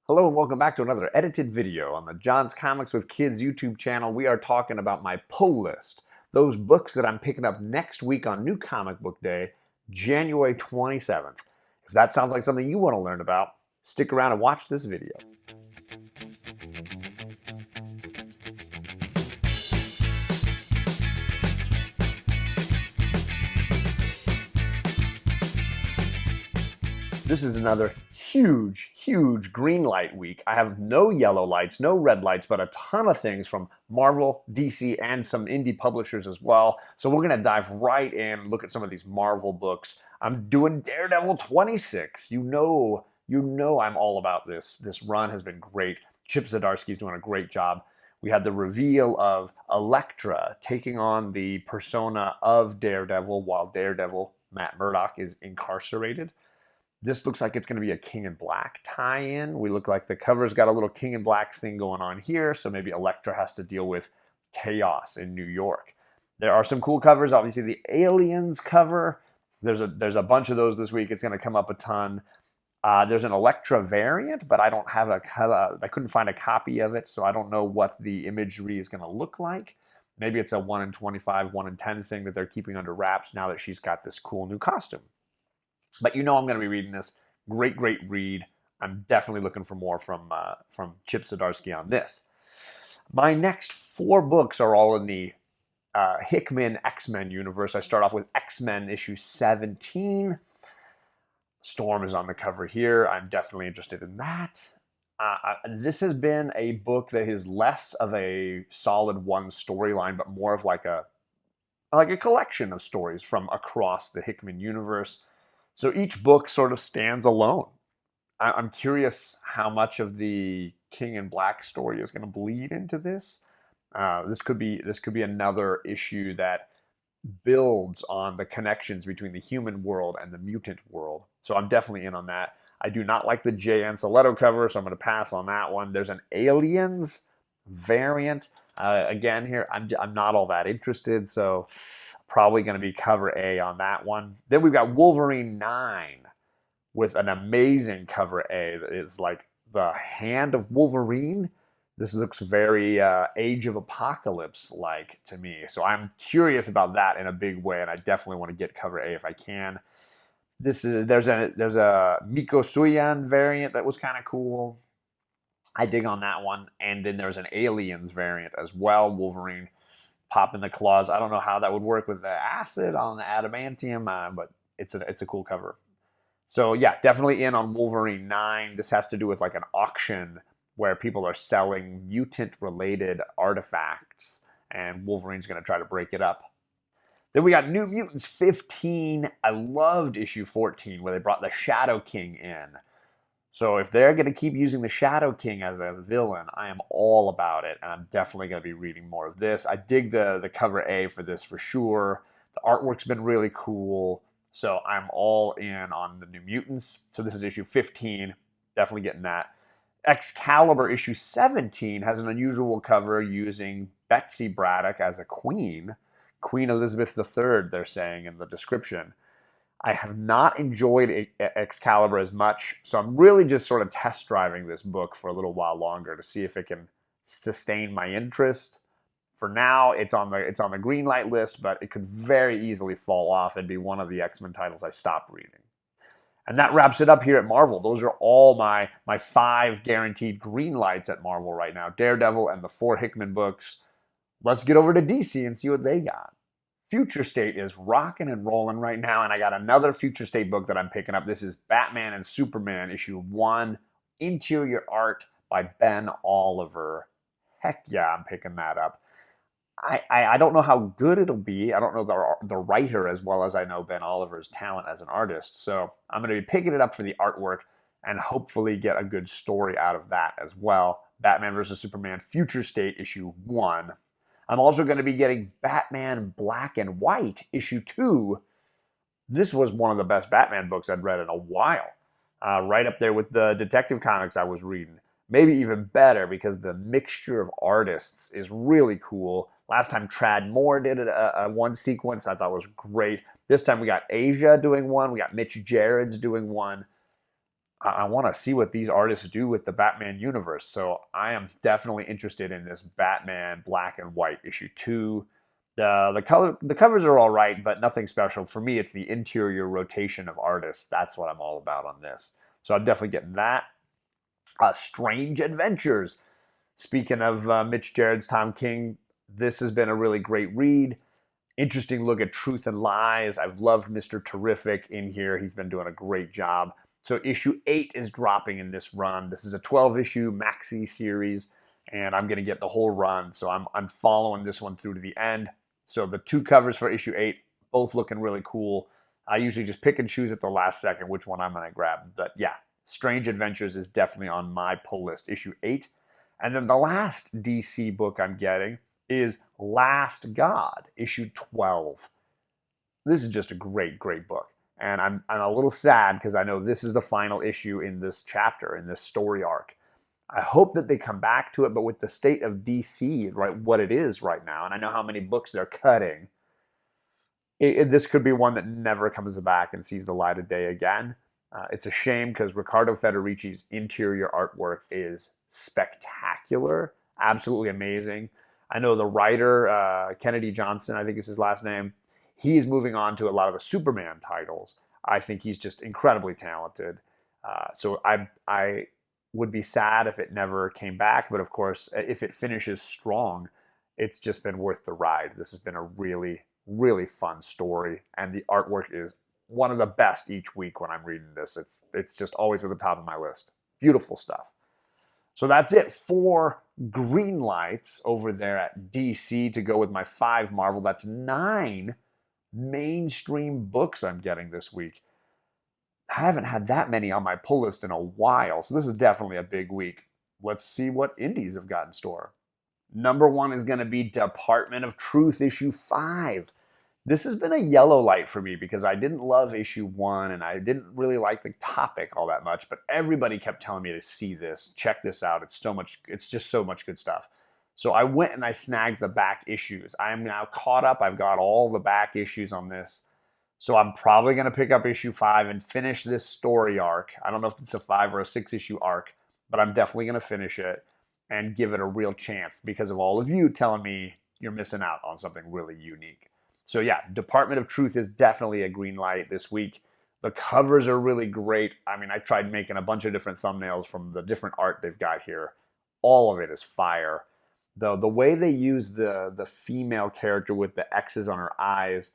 Hello and welcome back to another edited video on the John's Comics with Kids YouTube channel. We are talking about my pull list, those books that I'm picking up next week on New Comic Book Day, January 27th. If that sounds like something you want to learn about, stick around and watch this video. This is another huge green light week. I have no yellow lights, no red lights, but a ton of things from Marvel, DC, and some indie publishers as well. So we're gonna dive right in and look at some of these Marvel books. I'm doing Daredevil 26. You know I'm all about this. This run has been great. Chip Zdarsky's doing a great job. We had the reveal of Elektra taking on the persona of Daredevil while Daredevil, Matt Murdock, is incarcerated. This looks like it's going to be a King in Black tie-in. We look like the cover's got a little King in Black thing going on here, so maybe Elektra has to deal with chaos in New York. There are some cool covers. Obviously, the Aliens cover. There's a bunch of those this week. It's going to come up a ton. There's an Elektra variant, but I don't have I couldn't find a copy of it, so I don't know what the imagery is going to look like. Maybe it's a 1 in 25, 1 in 10 thing that they're keeping under wraps now that she's got this cool new costume. But you know I'm going to be reading this. Great read. I'm definitely looking for more from Chip Zdarsky on this. My next 4 books are all in the Hickman X-Men universe. I start off with X-Men issue 17. Storm is on the cover here. I'm definitely interested in that. This has been a book that is less of a solid one storyline, but more of like a collection of stories from across the Hickman universe. So each book sort of stands alone. I'm curious how much of the King in Black story is going to bleed into this. This could be another issue that builds on the connections between the human world and the mutant world. So I'm definitely in on that. I do not like the Jay Anceletto cover, so I'm going to pass on that one. There's an Aliens variant. Again, here I'm not all that interested, so probably going to be cover A on that one. Then we've got Wolverine 9 with an amazing cover A that is like the hand of Wolverine. This looks very Age of Apocalypse like to me. So I'm curious about that in a big way, and I definitely want to get cover A if I can. There's a Miko Suyan variant that was kind of cool. I dig on that one. And then there's an Aliens variant as well. Wolverine popping the claws. I don't know how that would work with the acid on the adamantium, but it's a cool cover. So yeah, definitely in on Wolverine 9. This has to do with like an auction where people are selling mutant-related artifacts, and Wolverine's going to try to break it up. Then we got New Mutants 15. I loved issue 14 where they brought the Shadow King in. So if they're going to keep using the Shadow King as a villain, I am all about it, and I'm definitely going to be reading more of this. I dig the cover A for this for sure. The artwork's been really cool, so I'm all in on the New Mutants. So this is issue 15, definitely getting that. Excalibur issue 17 has an unusual cover using Betsy Braddock as a queen. Queen Elizabeth III, they're saying in the description. I have not enjoyed Excalibur as much, so I'm really just sort of test driving this book for a little while longer to see if it can sustain my interest. For now, it's on the green light list, but it could very easily fall off and be one of the X-Men titles I stop reading. And that wraps it up here at Marvel. Those are all my 5 guaranteed green lights at Marvel right now. Daredevil and the 4 Hickman books. Let's get over to DC and see what they got. Future State is rocking and rolling right now, and I got another Future State book that I'm picking up. This is Batman and Superman, issue 1, interior art by Ben Oliver. Heck yeah, I'm picking that up. I don't know how good it'll be. I don't know the writer as well as I know Ben Oliver's talent as an artist. So I'm going to be picking it up for the artwork and hopefully get a good story out of that as well. Batman vs. Superman, Future State, issue 1. I'm also going to be getting Batman Black and White, issue 2. This was one of the best Batman books I'd read in a while. Right up there with the Detective Comics I was reading. Maybe even better because the mixture of artists is really cool. Last time Trad Moore did a one sequence I thought was great. This time we got Asia doing one. We got Mitch Gerrards doing one. I want to see what these artists do with the Batman universe. So I am definitely interested in this Batman Black and White issue 2. The covers are all right, but nothing special. For me, it's the interior rotation of artists. That's what I'm all about on this. So I'm definitely getting that. Strange Adventures. Speaking of Mitch Gerard's Tom King, this has been a really great read. Interesting look at truth and lies. I've loved Mr. Terrific in here. He's been doing a great job. So issue 8 is dropping in this run. This is a 12-issue maxi series, and I'm going to get the whole run. So I'm following this one through to the end. So the 2 covers for issue 8, both looking really cool. I usually just pick and choose at the last second which one I'm going to grab. But yeah, Strange Adventures is definitely on my pull list, issue 8. And then the last DC book I'm getting is Last God, issue 12. This is just a great, great book. And I'm a little sad because I know this is the final issue in this chapter, in this story arc. I hope that they come back to it, but with the state of DC, right, what it is right now, and I know how many books they're cutting, this could be one that never comes back and sees the light of day again. It's a shame because Riccardo Federici's interior artwork is spectacular, absolutely amazing. I know the writer, Kennedy Johnson, I think is his last name, he's moving on to a lot of the Superman titles. I think he's just incredibly talented. So I would be sad if it never came back, but of course, if it finishes strong, it's just been worth the ride. This has been a really, really fun story, and the artwork is one of the best each week when I'm reading this. It's just always at the top of my list. Beautiful stuff. So that's it for green lights over there at DC to go with my 5 Marvel. That's 9 mainstream books I'm getting this week. I haven't had that many on my pull list in a while, so this is definitely a big week. Let's see what indies have got in store. Number 1 is going to be Department of Truth, issue 5. This has been a yellow light for me because I didn't love issue 1 and I didn't really like the topic all that much, but everybody kept telling me to see this, check this out. It's just so much good stuff. So I went and I snagged the back issues. I am now caught up. I've got all the back issues on this. So I'm probably going to pick up issue 5 and finish this story arc. I don't know if it's a 5 or a 6 issue arc, but I'm definitely going to finish it and give it a real chance because of all of you telling me you're missing out on something really unique. So yeah, Department of Truth is definitely a green light this week. The covers are really great. I mean, I tried making a bunch of different thumbnails from the different art they've got here. All of it is fire. The way they use the female character with the X's on her eyes,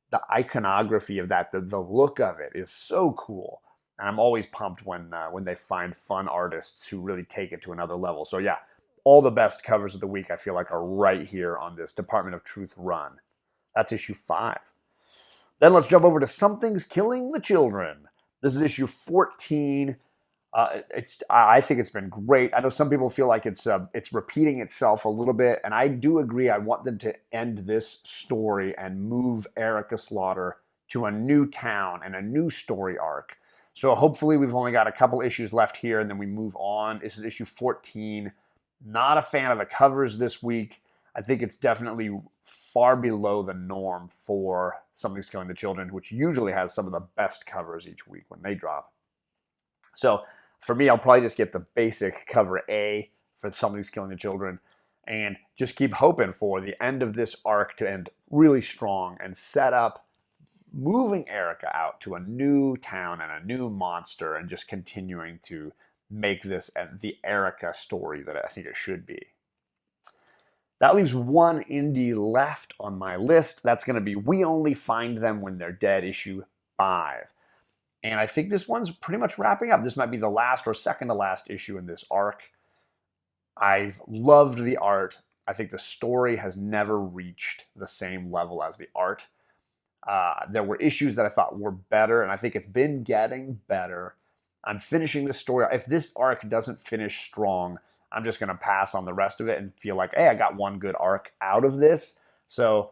the iconography of that, the look of it is so cool. And I'm always pumped when they find fun artists who really take it to another level. So yeah, all the best covers of the week I feel like are right here on this Department of Truth run. That's issue 5. Then let's jump over to Something's Killing the Children. This is issue 14. I think it's been great. I know some people feel like it's repeating itself a little bit, and I do agree. I want them to end this story and move Erica Slaughter to a new town and a new story arc. So hopefully we've only got a couple issues left here, and then we move on. This is issue 14. Not a fan of the covers this week. I think it's definitely far below the norm for Something's Killing the Children, which usually has some of the best covers each week when they drop. So for me, I'll probably just get the basic cover A for Something's Killing the Children and just keep hoping for the end of this arc to end really strong and set up moving Erica out to a new town and a new monster and just continuing to make this the Erica story that I think it should be. That leaves one indie left on my list. That's going to be We Only Find Them When They're Dead, issue 5. And I think this one's pretty much wrapping up. This might be the last or second to last issue in this arc. I've loved the art. I think the story has never reached the same level as the art. There were issues that I thought were better, and I think it's been getting better. I'm finishing the story. If this arc doesn't finish strong, I'm just going to pass on the rest of it and feel like, hey, I got one good arc out of this. So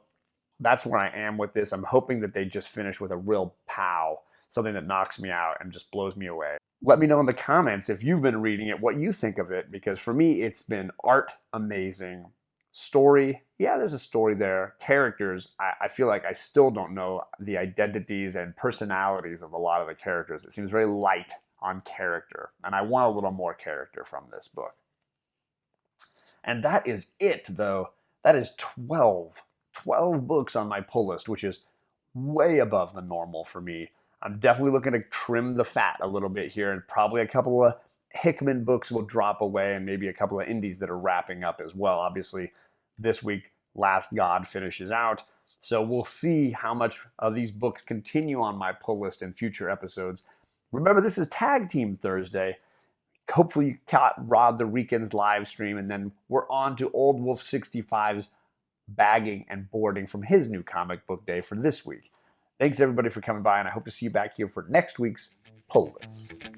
that's where I am with this. I'm hoping that they just finish with a real pow, something that knocks me out and just blows me away. Let me know in the comments if you've been reading it, what you think of it, because for me, it's been art amazing. Story, yeah, there's a story there. Characters, I feel like I still don't know the identities and personalities of a lot of the characters. It seems very light on character. And I want a little more character from this book. And that is it, though. That is 12 books on my pull list, which is way above the normal for me. I'm definitely looking to trim the fat a little bit here, and probably a couple of Hickman books will drop away, and maybe a couple of indies that are wrapping up as well. Obviously, this week, Last God finishes out. So we'll see how much of these books continue on my pull list in future episodes. Remember, this is Tag Team Thursday. Hopefully you caught Rod the Rican's live stream, and then we're on to Old Wolf 65's bagging and boarding from his new comic book day for this week. Thanks everybody for coming by, and I hope to see you back here for next week's pull list.